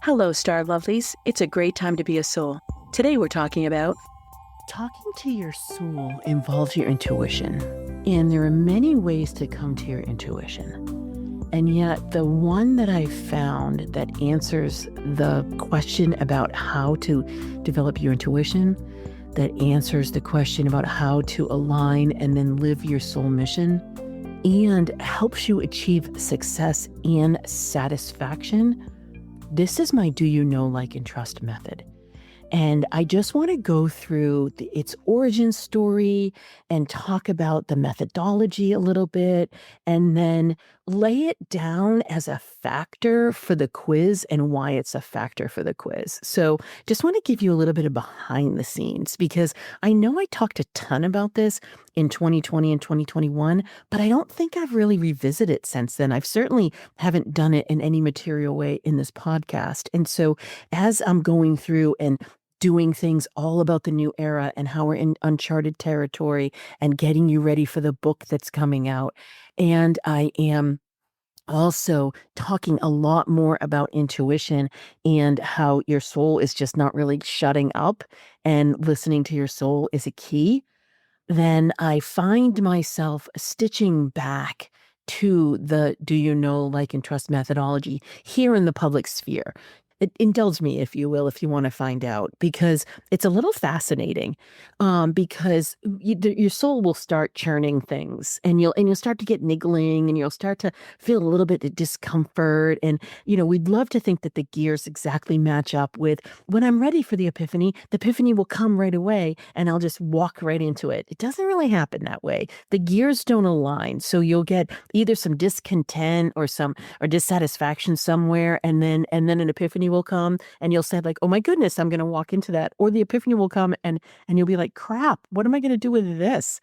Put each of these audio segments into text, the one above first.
Hello, Star Lovelies. It's a great time to be a soul. Today we're talking about talking to your soul involves your intuition. And there are many ways to come to your intuition. And yet, the one that I found that answers the question about how to develop your intuition, that answers the question about how to align and then live your soul mission, and helps you achieve success and satisfaction. This is my Do You Know, Like, and Trust method. And I just want to go through its origin story and talk about the methodology a little bit, and then lay it down as a factor for the quiz and why it's a factor for the quiz. So just want to give you a little bit of behind the scenes, because I know I talked a ton about this in 2020 and 2021, but I don't think I've really revisited it since then. I've certainly haven't done it in any material way in this podcast. And so as I'm going through and doing things all about the new era and how we're in uncharted territory and getting you ready for the book that's coming out. And I am also talking a lot more about intuition and how your soul is just not really shutting up, and listening to your soul is a key. Then I find myself stitching back to the Do You Know, Like, and Trust methodology here in the public sphere. Indulge me, if you will, if you want to find out, because it's a little fascinating. Because your soul will start churning things, and you'll start to get niggling, and you'll start to feel a little bit of discomfort. And we'd love to think that the gears exactly match up with when I'm ready for the epiphany will come right away, and I'll just walk right into it. It doesn't really happen that way. The gears don't align, so you'll get either some discontent or dissatisfaction somewhere, and then an epiphany will come, and you'll say, like, oh my goodness, I'm going to walk into that. Or the epiphany will come, and you'll be like, crap, what am I going to do with this?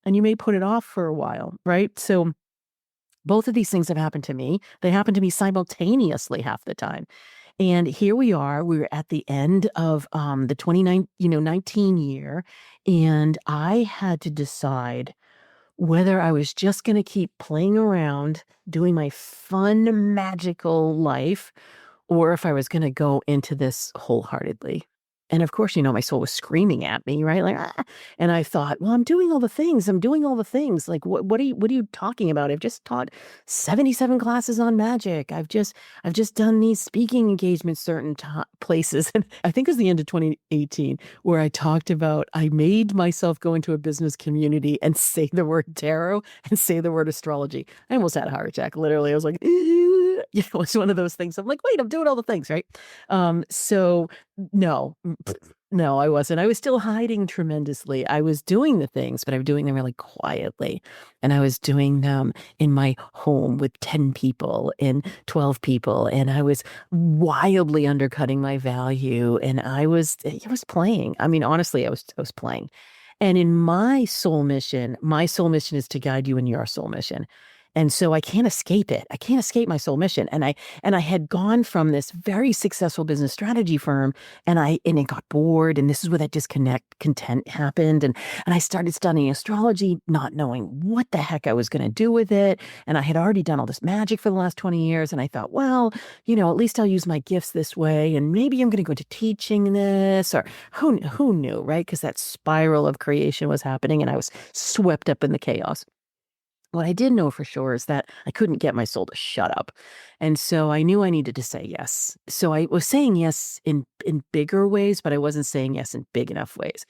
And you may put it off for a while, right? So both of these things have happened to me. They happen to me simultaneously half the time. And here we are. We're at the end of the 2019 year, and I had to decide whether I was just going to keep playing around, doing my fun, magical life, or if I was gonna go into this wholeheartedly. And of course, my soul was screaming at me, right? Like, "Ah," and I thought, "Well, I'm doing all the things. I'm doing all the things. Like, what are you talking about? I've just taught 77 classes on magic. I've just done these speaking engagements certain places." And I think it was the end of 2018 where I made myself go into a business community and say the word tarot and say the word astrology. I almost had a heart attack. Literally, I was like, it's one of those things. I'm like, wait, I'm doing all the things, right? So no, no, I wasn't. I was still hiding tremendously. I was doing the things, but I was doing them really quietly. And I was doing them in my home with 10 people and 12 people. And I was wildly undercutting my value. And I was playing. I mean, honestly, I was playing. And in my soul mission is to guide you in your soul mission. And so I can't escape it. I can't escape my soul mission. And I had gone from this very successful business strategy firm, and it got bored, and this is where that content happened. And I started studying astrology, not knowing what the heck I was going to do with it. And I had already done all this magic for the last 20 years. And I thought, well, at least I'll use my gifts this way. And maybe I'm going to go into teaching this, or who knew, right? Because that spiral of creation was happening, and I was swept up in the chaos. What I did know for sure is that I couldn't get my soul to shut up. And so I knew I needed to say yes. So I was saying yes in bigger ways, but I wasn't saying yes in big enough ways.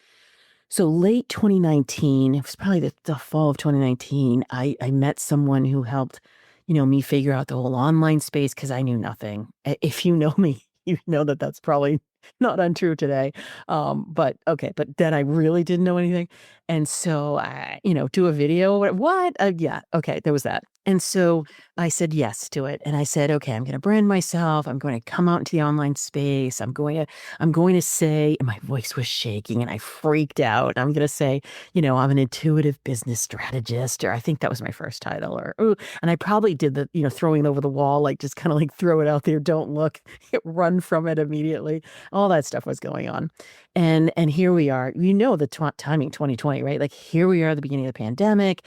So late 2019, it was probably the fall of 2019, I met someone who helped, me figure out the whole online space, because I knew nothing. If you know me, you know that that's probably not untrue today. But okay, but then I really didn't know anything. And so I, do a video. What? Yeah. Okay. There was that. And so I said yes to it. And I said, okay, I'm going to brand myself. I'm going to come out into the online space. I'm going to say, and my voice was shaking and I freaked out. I'm going to say, I'm an intuitive business strategist, or I think that was my first title, or, ooh, and I probably did the, throwing it over the wall, like just kind of like throw it out there. Don't look, run from it immediately. All that stuff was going on. And here we are, the timing 2020, right? Like here we are at the beginning of the pandemic.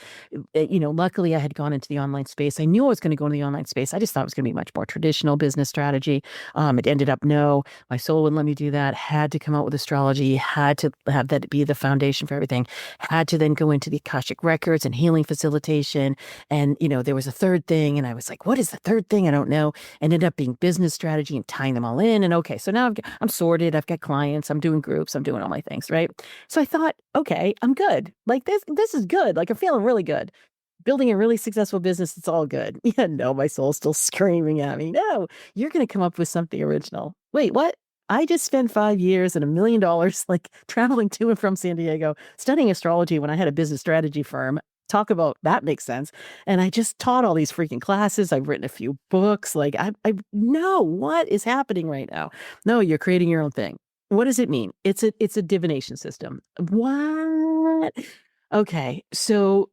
Luckily I had gone into the online space. I knew I was going to go into the online space. I just thought it was going to be much more traditional business strategy. It ended up, no, my soul wouldn't let me do that. Had to come out with astrology, had to have that be the foundation for everything, had to then go into the Akashic records and healing facilitation. And, there was a third thing. And I was like, what is the third thing? I don't know. Ended up being business strategy and tying them all in. And okay, so now I'm sorted. I've got clients. I'm doing groups. I'm doing all my things, right? So I thought, okay, I'm good. Like this is good. Like I'm feeling really good. Building a really successful business, it's all good. Yeah, no, my soul's still screaming at me. No, you're going to come up with something original. Wait, what? I just spent 5 years and $1 million like traveling to and from San Diego, studying astrology when I had a business strategy firm. Talk about that makes sense. And I just taught all these freaking classes. I've written a few books. Like I know what is happening right now. No, you're creating your own thing. What does it mean? It's a divination system. What? Okay, so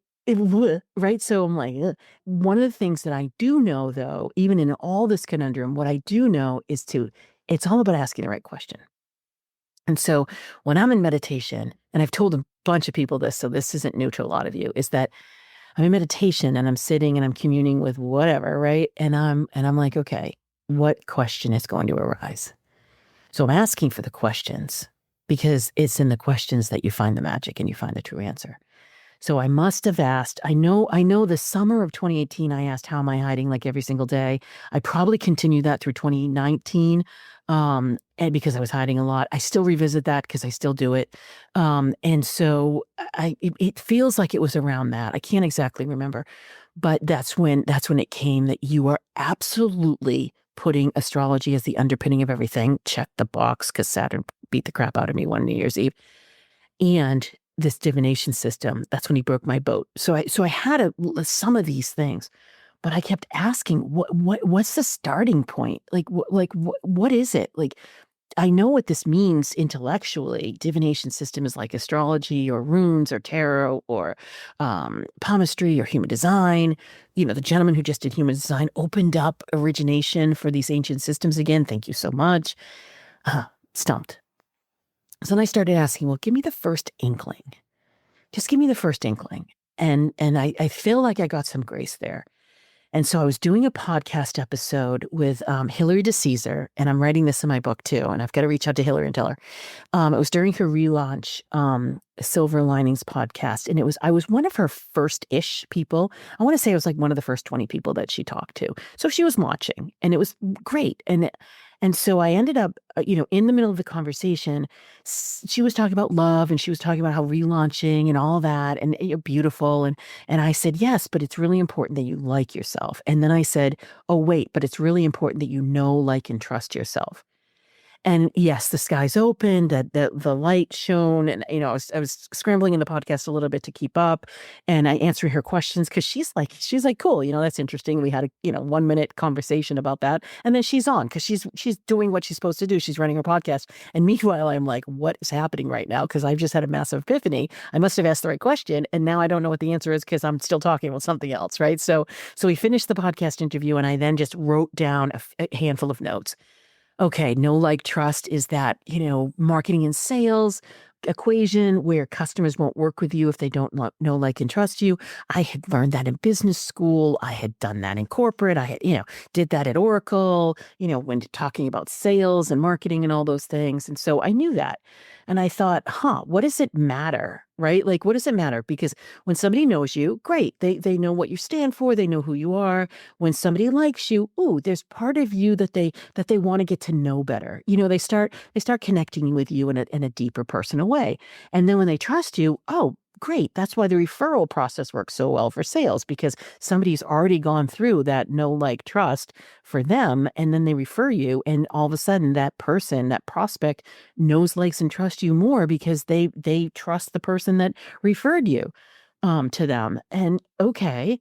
right? So I'm like, ugh. One of the things that I do know, though, even in all this conundrum, what I do know is it's all about asking the right question. And so when I'm in meditation, and I've told a bunch of people this, so this isn't new to a lot of you, is that I'm in meditation and I'm sitting and I'm communing with whatever, right? And I'm like, okay, what question is going to arise? So I'm asking for the questions because it's in the questions that you find the magic and you find the true answer. So I must have asked, I know the summer of 2018, I asked, how am I hiding like every single day? I probably continued that through 2019. And because I was hiding a lot, I still revisit that because I still do it. And so it feels like it was around that. I can't exactly remember, but that's when it came that you are absolutely putting astrology as the underpinning of everything. Check the box because Saturn beat the crap out of me one New Year's Eve. And this divination system, that's when he broke my boat. So I had some of these things, but I kept asking, what's the starting point? What is it? Like, I know what this means intellectually. Divination system is like astrology or runes or tarot or palmistry or human design. The gentleman who just did human design opened up origination for these ancient systems again. Thank you so much. Stumped. So then I started asking, well, give me the first inkling. Just give me the first inkling. And I feel like I got some grace there. And so I was doing a podcast episode with Hillary DeCesar, and I'm writing this in my book too. And I've got to reach out to Hillary and tell her. It was during her relaunch, Silver Linings podcast. And I was one of her first-ish people. I want to say I was like one of the first 20 people that she talked to. So she was watching and it was great. And so I ended up, in the middle of the conversation, she was talking about love and she was talking about how relaunching and all that and you're beautiful. And I said, yes, but it's really important that you like yourself. And then I said, oh, wait, but it's really important that you know, like, and trust yourself. And yes, the skies opened, the light shone, and I was scrambling in the podcast a little bit to keep up, and I answering her questions because she's like, cool, that's interesting. We had a 1-minute conversation about that, and then she's on because she's doing what she's supposed to do. She's running her podcast, and meanwhile, I'm like, what is happening right now? Because I've just had a massive epiphany. I must have asked the right question, and now I don't know what the answer is because I'm still talking about something else, right? So we finished the podcast interview, and I then just wrote down a handful of notes. Okay, know, like, trust is that, marketing and sales equation where customers won't work with you if they don't know, like, and trust you. I had learned that in business school. I had done that in corporate. I had, did that at Oracle, when talking about sales and marketing and all those things. And so I knew that. And I thought, what does it matter? Right? Like, what does it matter? Because when somebody knows you, great. They know what you stand for. They know who you are. When somebody likes you, there's part of you that they want to get to know better. They start connecting with you in a deeper personal way. And then when they trust you, great. That's why the referral process works so well for sales, because somebody's already gone through that know, like, trust for them, and then they refer you, and all of a sudden that person, that prospect, knows, likes, and trusts you more because they trust the person that referred you to them. And okay,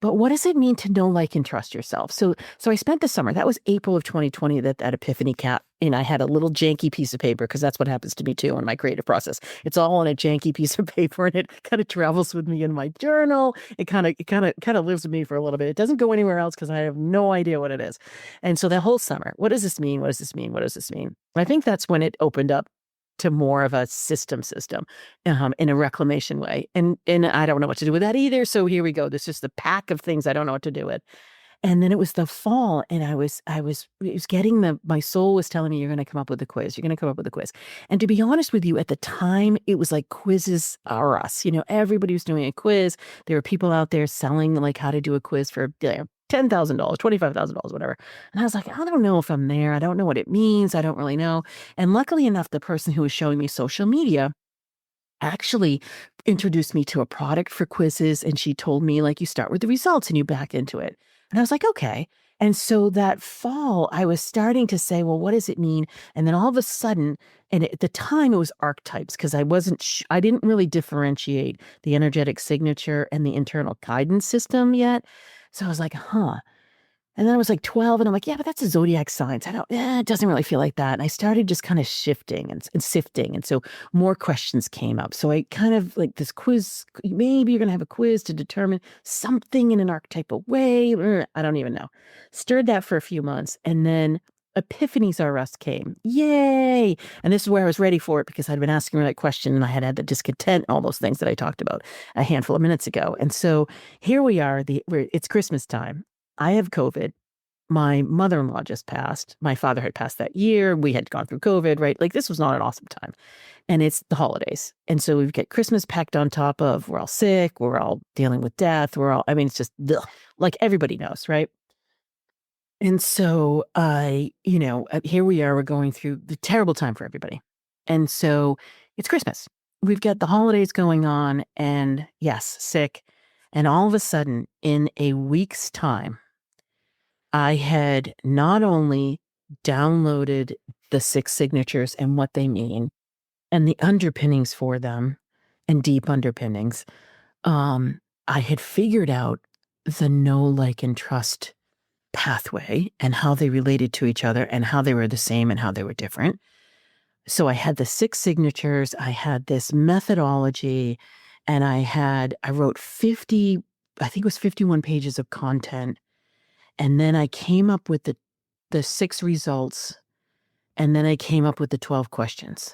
but what does it mean to know, like, and trust yourself? So I spent the summer, that was April of 2020, that epiphany cap, and I had a little janky piece of paper because that's what happens to me too in my creative process. It's all on a janky piece of paper and it kind of travels with me in my journal. It kind of lives with me for a little bit. It doesn't go anywhere else because I have no idea what it is. And so that whole summer, what does this mean? What does this mean? What does this mean? I think that's when it opened up. to more of a system, in a reclamation way. And I don't know what to do with that either. So here we go. This is the pack of things I don't know what to do with. And then it was the fall, and it was getting my soul was telling me, you're going to come up with a quiz. You're going to come up with a quiz. And to be honest with you, at the time, it was like quizzes are us. Everybody was doing a quiz. There were people out there selling like how to do a quiz for $10,000, $25,000, whatever. And I was like, I don't know if I'm there. I don't know what it means. I don't really know. And luckily enough, the person who was showing me social media actually introduced me to a product for quizzes. And she told me, like, you start with the results and you back into it. And I was like, okay. And so that fall, I was starting to say, well, what does it mean? And then all of a sudden, and at the time it was archetypes, because I didn't really differentiate the energetic signature and the internal guidance system yet. So I was like, huh. And then I was like 12, and I'm like, yeah, but that's a zodiac sign. So it doesn't really feel like that. And I started just kind of shifting and sifting. And so more questions came up. So I kind of like this quiz, maybe you're going to have a quiz to determine something in an archetypal way. I don't even know. Stirred that for a few months. And then Epiphanies R Us came. Yay. And this is where I was ready for it, because I'd been asking the right question, and I had the discontent and all those things that I talked about a handful of minutes ago. And so here we are, it's Christmas time. I have COVID. My mother-in-law just passed. My father had passed that year. We had gone through COVID, right? Like, this was not an awesome time. And it's the holidays. And so we've got Christmas packed on top of, we're all sick. We're all dealing with death. It's just like everybody knows, right? And so here we are, we're going through the terrible time for everybody. And so it's Christmas. We've got the holidays going on, and yes, sick. And all of a sudden, in a week's time, I had not only downloaded the 6 signatures and what they mean and the underpinnings for them and deep underpinnings. I had figured out the know, like, and trust pathway and how they related to each other and how they were the same and how they were different. So I had the 6 signatures, I had this methodology, and I wrote 50, I think it was 51 pages of content. And then I came up with the 6 results, and then I came up with the 12 questions.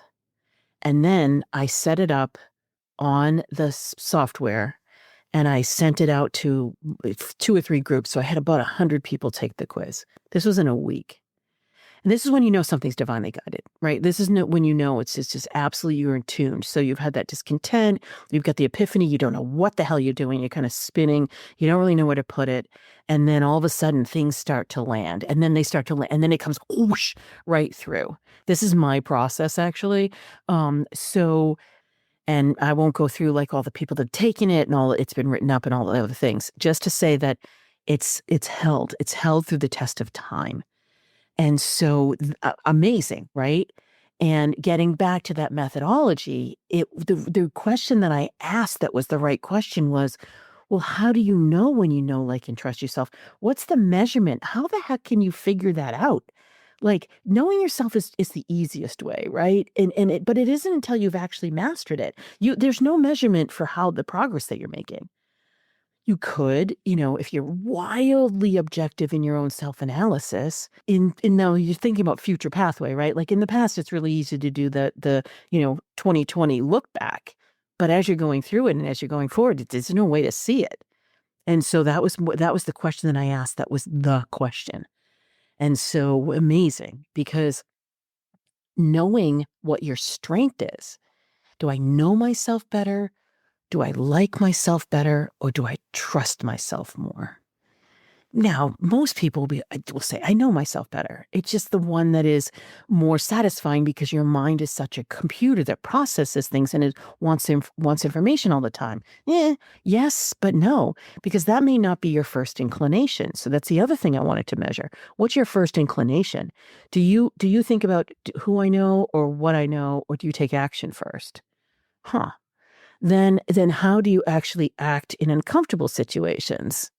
And then I set it up on the software, and I sent it out to 2 or 3 groups. So I had about 100 people take the quiz. This was in a week. And this is when you know something's divinely guided, right? This is when you know it's just absolutely you're in tune. So you've had that discontent, you've got the epiphany, you don't know what the hell you're doing, you're kind of spinning, you don't really know where to put it. And then all of a sudden things start to land, and then they start to land, and then it comes whoosh right through. This is my process, actually. And I won't go through like all the people that have taken it and all it's been written up and all the other things, just to say that it's held through the test of time. And so amazing, right? And getting back to that methodology, the question that I asked that was the right question was, well, how do you know when you know, like, and trust yourself? What's the measurement? How the heck can you figure that out? Like, knowing yourself is the easiest way, right? But it isn't until you've actually mastered it. There's no measurement for how the progress that you're making. You could, if you're wildly objective in your own self-analysis, now you're thinking about future pathway, right? Like in the past, it's really easy to do the 2020 look back. But as you're going through it and as you're going forward, there's no way to see it. And so that was the question that I asked. That was the question. And so amazing, because knowing what your strength is, do I know myself better? Do I like myself better, or do I trust myself more? Now, most people will say, I know myself better. It's just the one that is more satisfying, because your mind is such a computer that processes things and it wants information all the time. Yes, but no, because that may not be your first inclination. So that's the other thing I wanted to measure. What's your first inclination? Do you think about who I know or what I know, or do you take action first? Then how do you actually act in uncomfortable situations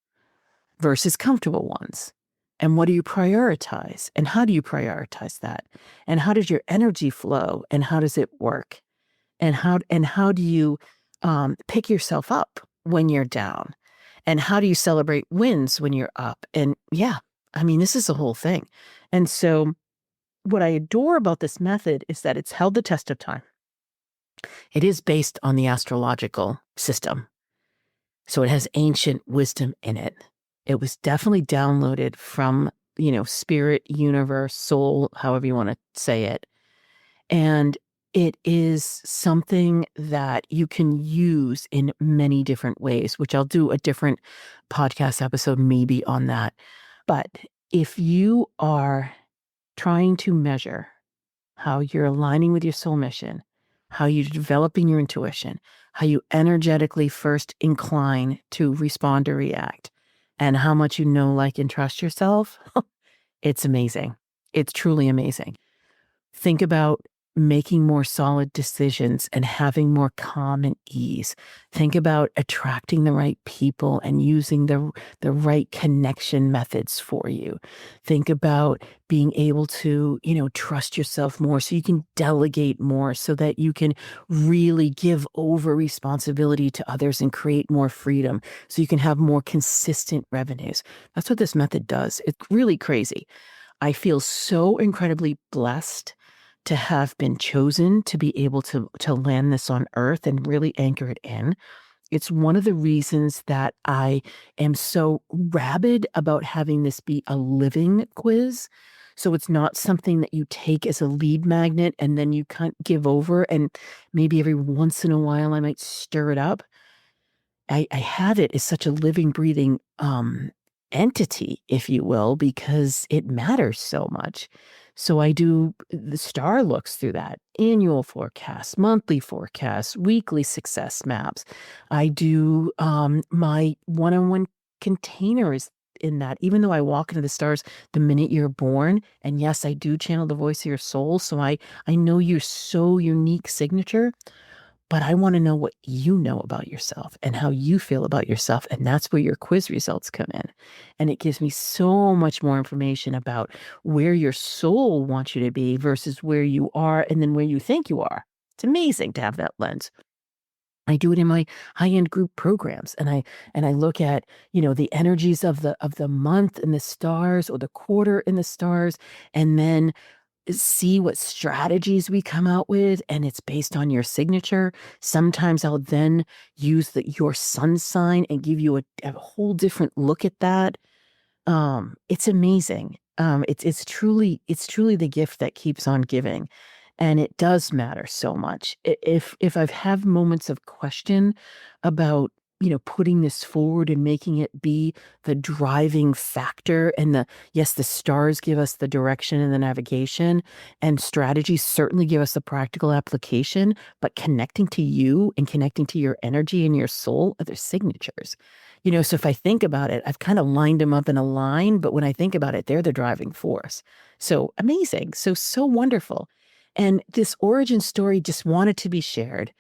versus comfortable ones? And what do you prioritize? And how do you prioritize that? And how does your energy flow? And how does it work? And how do you pick yourself up when you're down? And how do you celebrate wins when you're up? And this is the whole thing. And so what I adore about this method is that it's held the test of time. It is based on the astrological system. So it has ancient wisdom in it. It was definitely downloaded from, spirit, universe, soul, however you want to say it. And it is something that you can use in many different ways, which I'll do a different podcast episode maybe on that. But if you are trying to measure how you're aligning with your soul mission, how you're developing your intuition, how you energetically first incline to respond or react, and how much you know, like, and trust yourself, it's amazing. It's truly amazing. Think about making more solid decisions and having more calm and ease. Think about attracting the right people and using the right connection methods for you. Think about being able to, trust yourself more so you can delegate more so that you can really give over responsibility to others and create more freedom so you can have more consistent revenues. That's what this method does. It's really crazy. I feel so incredibly blessed to have been chosen to be able to land this on earth and really anchor it in. It's one of the reasons that I am so rabid about having this be a living quiz. So it's not something that you take as a lead magnet and then you can't give over. And maybe every once in a while I might stir it up. I have it as such a living, breathing entity, if you will, because it matters so much. So I do the star looks through that, annual forecasts, monthly forecasts, weekly success maps. I do my one-on-one containers in that, even though I walk into the stars the minute you're born. And yes, I do channel the voice of your soul. So I know your so unique signature. But I want to know what you know about yourself and how you feel about yourself. And that's where your quiz results come in. And it gives me so much more information about where your soul wants you to be versus where you are and then where you think you are. It's amazing to have that lens. I do it in my high-end group programs and I look at, the energies of the month and the stars or the quarter in the stars and then see what strategies we come out with, and it's based on your signature. Sometimes I'll then use your sun sign and give you a whole different look at that. It's amazing. It's truly the gift that keeps on giving. And it does matter so much. If I've had moments of question about, putting this forward and making it be the driving factor and yes, the stars give us the direction and the navigation and strategies certainly give us the practical application, but connecting to you and connecting to your energy and your soul are their signatures. So if I think about it, I've kind of lined them up in a line, but when I think about it, they're the driving force. So amazing. So wonderful. And this origin story just wanted to be shared.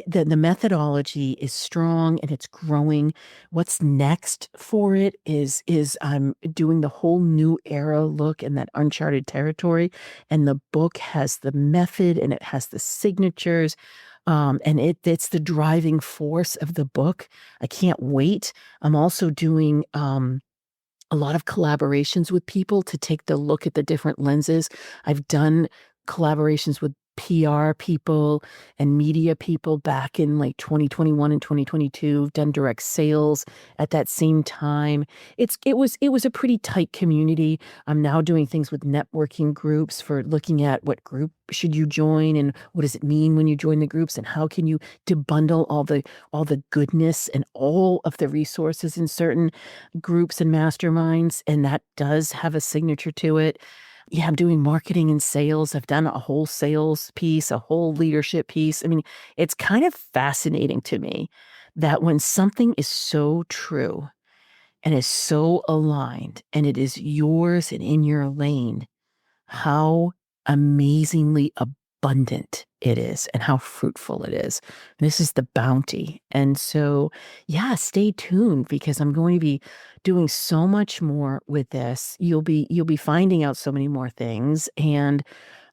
The methodology is strong and it's growing. What's next for it is I'm doing the whole new era look in that uncharted territory. And the book has the method and it has the signatures. And it's the driving force of the book. I can't wait. I'm also doing a lot of collaborations with people to take the look at the different lenses. I've done collaborations with PR people and media people back in like 2021 and 2022, done direct sales at that same time. It was a pretty tight community. I'm now doing things with networking groups for looking at what group should you join and what does it mean when you join the groups and how can you to bundle all the goodness and all of the resources in certain groups and masterminds, and that does have a signature to it. Yeah, I'm doing marketing and sales. I've done a whole sales piece, a whole leadership piece. I mean, it's kind of fascinating to me that when something is so true and is so aligned and it is yours and in your lane, how amazingly abundant it is and how fruitful it is. This is the bounty. And so, yeah, stay tuned because I'm going to be doing so much more with this. You'll be finding out so many more things. And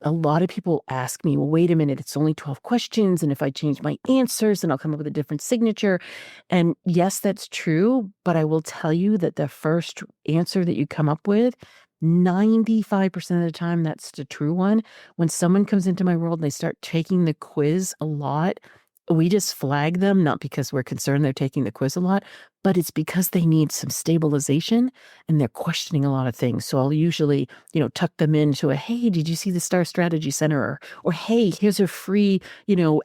a lot of people ask me, well, wait a minute, it's only 12 questions. And if I change my answers, then I'll come up with a different signature. And yes, that's true. But I will tell you that the first answer that you come up with 95% of the time, that's the true one. When someone comes into my world and they start taking the quiz a lot, we just flag them, not because we're concerned they're taking the quiz a lot, but it's because they need some stabilization and they're questioning a lot of things. So I'll usually, tuck them into hey, did you see the Star Strategy Center? Or hey, here's a free,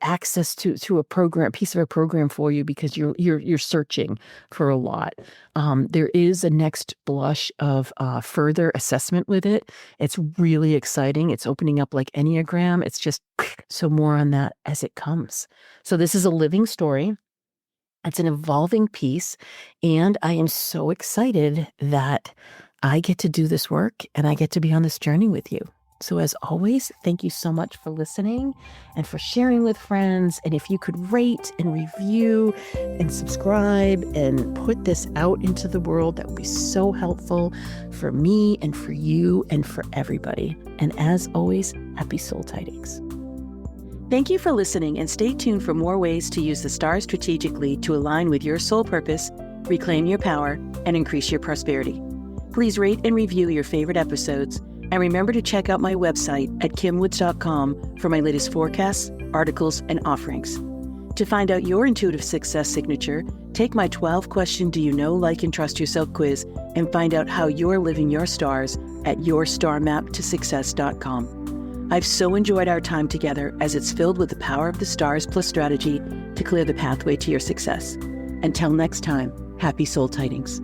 access to a program, piece of a program for you because you're searching for a lot. There is a next blush of further assessment with it. It's really exciting. It's opening up like Enneagram. It's just so more on that as it comes. So this is a living story. It's an evolving piece, and I am so excited that I get to do this work and I get to be on this journey with you. So as always, thank you so much for listening and for sharing with friends. And if you could rate and review and subscribe and put this out into the world, that would be so helpful for me and for you and for everybody. And as always, happy soul tidings. Thank you for listening, and stay tuned for more ways to use the stars strategically to align with your soul purpose, reclaim your power, and increase your prosperity. Please rate and review your favorite episodes, and remember to check out my website at kimwoods.com for my latest forecasts, articles, and offerings. To find out your intuitive success signature, take my 12-question Do You Know, Like, and Trust Yourself quiz and find out how you're living your stars at yourstarmaptosuccess.com. I've so enjoyed our time together, as it's filled with the power of the stars plus strategy to clear the pathway to your success. Until next time, happy soul tidings.